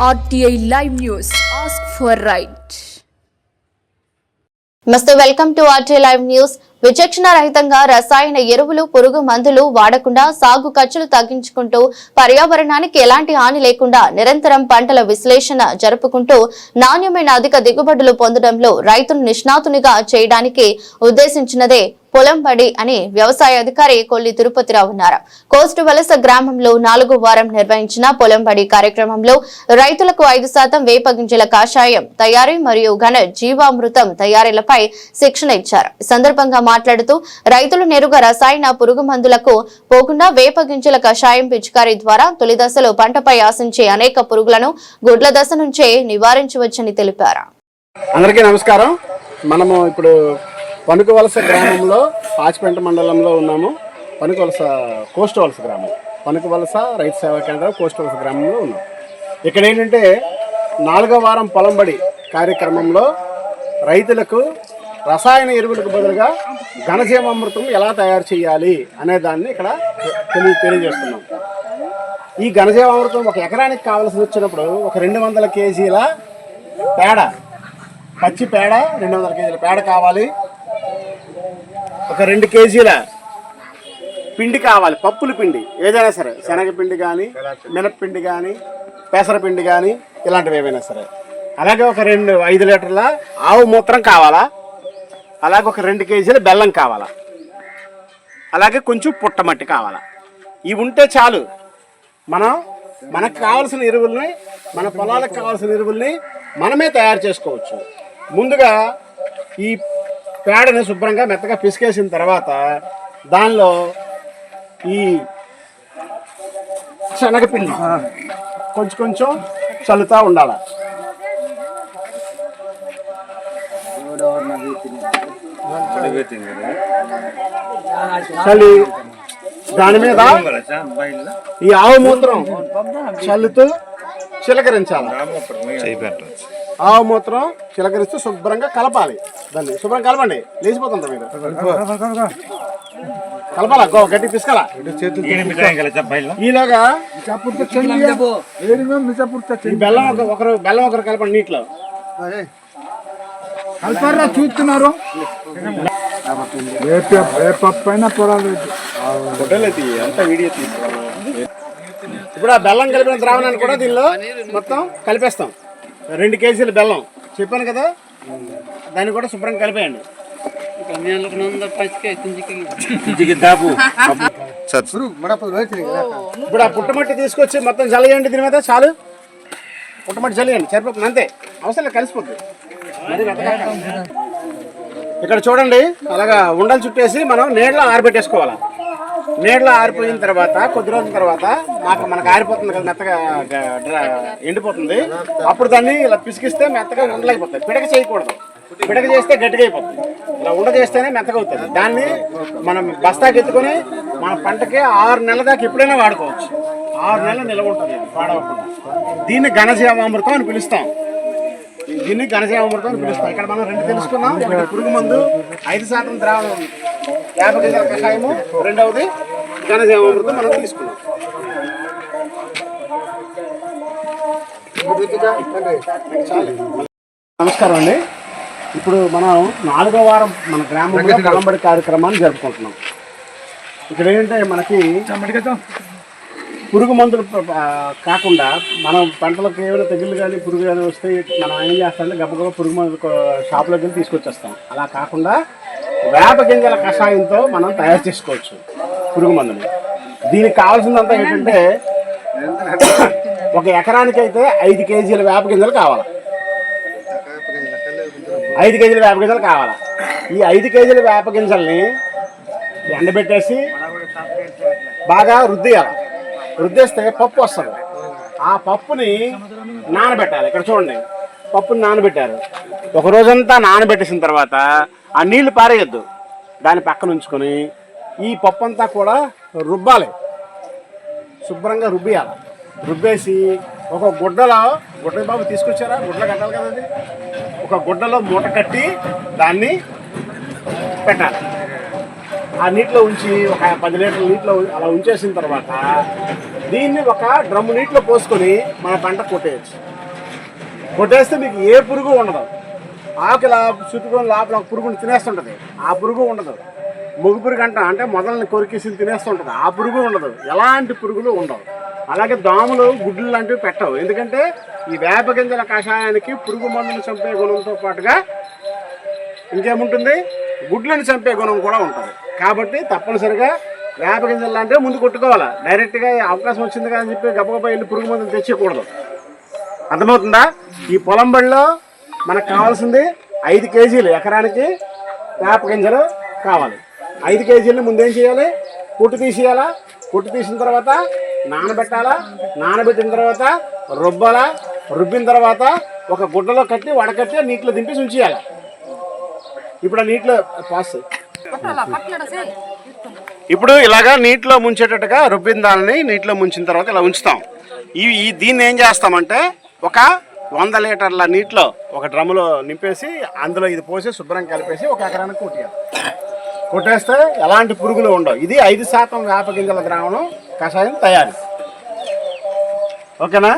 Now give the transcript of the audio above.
RTI Live News. Ask for right. నమస్తే, welcome to RTI Live News. విచక్షణ రహితంగా రసాయన ఎరువులు, పురుగు మందులు వాడకుండా సాగు ఖర్చులు తగ్గించుకుంటూ పర్యావరణానికి ఎలాంటి హాని లేకుండా నిరంతరం పంటల విశ్లేషణ జరుపుకుంటూ నాణ్యమైన అధిక దిగుబడులు పొందడంలో రైతును నిష్ణాతునిగా చేయడానికి ఉద్దేశించినదే పొలం బడి అని వ్యవసాయ అధికారి కొల్లి తిరుపతిరావు అన్నారు. కోస్ట్ వలస గ్రామంలో 4వ వారం నిర్వహించిన పొలం బడి కార్యక్రమంలో రైతులకు 5% వేప గింజల కషాయం తయారీ మరియు ఘన జీవామృతం తయారీలపై శిక్షణ ఇచ్చారు. ఈ సందర్భంగా మాట్లాడుతూ రైతులు నేరుగా రసాయన పురుగు మందులకు పోకుండా వేప గింజల కషాయం పిచికారీ ద్వారా తొలి దశలో పంటపై ఆశించే అనేక పురుగులను గుడ్ల దశ నుంచే నివారించవచ్చని తెలిపారు. అందరికీ నమస్కారం. మనము ఇప్పుడు పనుకవలస గ్రామంలో పాచిపెంట మండలంలో ఉన్నాము. కోస్ట్ వలస గ్రామం, పనుకవలస రైతు సేవా కేంద్రం కోస్ట్ వలస గ్రామంలో ఉన్నాం. ఇక్కడ ఏంటంటే 4వ వారం పొలం బడి కార్యక్రమంలో రైతులకు రసాయన ఎరువులకు బదులుగా ఘనజీవామృతం ఎలా తయారు చేయాలి అనే దాన్ని ఇక్కడ తెలియజేస్తున్నాం. ఈ ఘనజీవామృతం ఒక ఎకరానికి కావాల్సి వచ్చినప్పుడు ఒక 200 కేజీల పేడ, పచ్చి పేడ 200 కేజీల పేడ కావాలి. ఒక 2 కేజీల పిండి కావాలి, పప్పుల పిండి ఏదైనా సరే, శనగపిండి కానీ, మినప్పిండి కానీ, పెసరపిండి కానీ, ఇలాంటివి ఏవైనా సరే. అలాగే ఒక 5 లీటర్ల ఆవు మూత్రం కావాలా. అలాగే ఒక 2 కేజీల బెల్లం కావాలా. అలాగే కొంచెం పుట్టమట్టి కావాలా. ఇవి ఉంటే చాలు. మనకు కావాల్సిన ఎరువుల్ని, మన పొలాలకు కావాల్సిన ఎరువుల్ని మనమే తయారు చేసుకోవచ్చు. ముందుగా ఈ పేడని శుభ్రంగా మెత్తగా పిసికేసిన తర్వాత దానిలో ఈ శనగపిండి కొంచెం చల్లుతూ ఉండాలి. చల్లి దాని మీద ఈ ఆవు మూత్రం చల్లుతూ చిలకరించాలి. ఆవు మూత్రం చిలకరిస్తూ శుభ్రంగా కలపాలి. దాన్ని శుభ్రంగా కలపండి, లేచిపోతుంది మీరు. కలపాలా, గట్టి పిసుకలా. ఈలాగా బెల్లం ఒకరు కలపండి నీటిలో. చూస్తున్నారు అంతా వీడియో తీసుకోవాలి. ఇప్పుడు ఆ బెల్లం కలిపిన ద్రావణాన్ని కూడా దీనిలో మొత్తం కలిపేస్తాం. 2 కేజీల బెల్లం చెప్పాను కదా, దాన్ని కూడా శుభ్రంగా కలిపేయండి. ఇప్పుడు ఆ పుట్టమట్టి తీసుకొచ్చి మొత్తం చల్లేయండి దీని మీద. చాలు, పుట్టమట్టి చల్లేయండి, సరిపోతుంది అంతే. అవసరం కలిసిపోతుంది. ఇక్కడ చూడండి, అలాగా ఉండలు చుట్టేసి మనం నీడలో ఆరబెట్టేసుకోవాలి. నీడలో ఆరిపోయిన తర్వాత కొద్ది రోజుల తర్వాత మనకు ఆరిపోతుంది కదా, మెత్తగా ఎండిపోతుంది. అప్పుడు దాన్ని ఇలా పిసికిస్తే మెత్తగా ఉండలేకపోతుంది. పిడక చేయకూడదు, పిడక చేస్తే గట్టిగా అయిపోతుంది. ఇలా ఉండ చేస్తేనే మెత్తగా అవుతుంది. దాన్ని మనం బస్తాకి ఎత్తుకొని మన పంటకి 6 నెలల దాకా ఎప్పుడైనా వాడుకోవచ్చు. 6 నెలలు నిల్వ ఉంటుంది పాడవకుండా. దీన్ని ఘనజీవామృతం అని పిలుస్తాం. ఇక్కడ మనం 2 తెలుసుకున్నాం. ఒకటి పురుగు మందు 5% ద్రావణం, 50 గింజల కషాయము, రెండవది ఘనజీవామృతం మనం తీసుకున్నాం. నమస్కారం అండి. ఇప్పుడు మనం 4వ వారం మన గ్రామంలో పొలం బడి కార్యక్రమాన్ని జరుపుకుంటున్నాం. ఇక్కడ ఏంటంటే మనకి పురుగు మందులు కాకుండా మనం పంటలకు ఏమైనా తెగుళ్ళు కానీ పురుగు కానీ వస్తే మనం ఏం చేస్తామంటే గబగబా పురుగు మందులు షాపులోకి వెళ్ళి తీసుకొచ్చేస్తాం. అలా కాకుండా వేప గింజల కషాయంతో మనం తయారు చేసుకోవచ్చు పురుగు మందుని. దీనికి కావాల్సిందంతా ఏంటంటే ఒక ఎకరానికి అయితే 5 కేజీల వేప గింజలు కావాలి. 5 కేజీల వేప గింజలు కావాలి. ఈ 5 కేజీల వేప గింజల్ని ఎండబెట్టేసి బాగా రుద్దేస్తే పప్పు వస్తుంది. ఆ పప్పుని నానబెట్టాలి. ఇక్కడ చూడండి, పప్పుని నానబెట్టారు. ఒక రోజంతా నానబెట్టేసిన తర్వాత ఆ నీళ్లు పారేయద్దు, దాన్ని పక్కన ఉంచుకొని ఈ పప్పు అంతా కూడా రుబ్బాలి. శుభ్రంగా రుబ్బేసి ఒక గుడ్డ బాబు తీసుకొచ్చారా, గుడ్డలో కట్టాలి కదండి. ఒక గుడ్డలో మూట కట్టి దాన్ని పెట్టాలి. ఆ నీటిలో ఉంచి ఒక 10 లీటర్ల నీటిలో అలా ఉంచేసిన తర్వాత దీన్ని ఒక డ్రమ్ము నీటిలో పోసుకొని మన పంట కొట్టేయచ్చు. కొట్టేస్తే మీకు ఏ పురుగు ఉండదు. ఆకు ఇలా చుట్టుకొని లోపల ఒక పురుగుని తినేస్తుంటుంది, ఆ పురుగు ఉండదు. మొగ్గు పురుగు అంటే మొదలని కొరికేసి తినేస్తుంటుంది, ఆ పురుగు ఉండదు. ఎలాంటి పురుగులు ఉండవు. అలాగే దోమలు గుడ్లు లాంటివి పెట్టవు. ఎందుకంటే ఈ వేప గింజల కషాయానికి పురుగు మందుని చంపే గుణంతో పాటుగా ఇంకేముంటుంది, గుడ్లను చంపే గుణం కూడా ఉంటుంది. కాబట్టి తప్పనిసరిగా వేప గింజలు లాంటివి ముందు కొట్టుకోవాలి. డైరెక్ట్గా అవకాశం వచ్చింది కదా అని చెప్పి గబగబా వెళ్ళి పురుగు మందులు తెచ్చకూడదు. అర్థమవుతుందా? ఈ పొలం బడిలో మనకు కావాల్సింది 5 కేజీలు ఎకరానికి వేప గింజలు కావాలి. 5 కేజీలని ముందేం చేయాలి, పొట్టు తీసేయాలా. పొట్టు తీసిన తర్వాత నానబెట్టాలా. నానబెట్టిన తర్వాత రుబ్బాలా. రుబ్బిన తర్వాత ఒక గుడ్డలో కట్టి వడకట్టి నీటిలో దింపేసి ఉంచేయాలి. ఇప్పుడు ఆ నీటిలో పాస్ ఇప్పుడు ఇలాగా నీటిలో ముంచేటట్టుగా రుబ్బిన దానిని నీటిలో ముంచిన తర్వాత ఇలా ఉంచుతాం. దీన్ని ఏం చేస్తామంటే ఒక 100 లీటర్ల నీటిలో ఒక డ్రమ్ములో నింపేసి అందులో ఇది పోసి శుభ్రం కలిపేసి ఒక ఎకరానికి కొట్టేయాలి. కొట్టేస్తే ఎలాంటి పురుగులు ఉండవు. ఇది 5% వేప గింజల ద్రావణం కషాయం తయారు. ఓకేనా?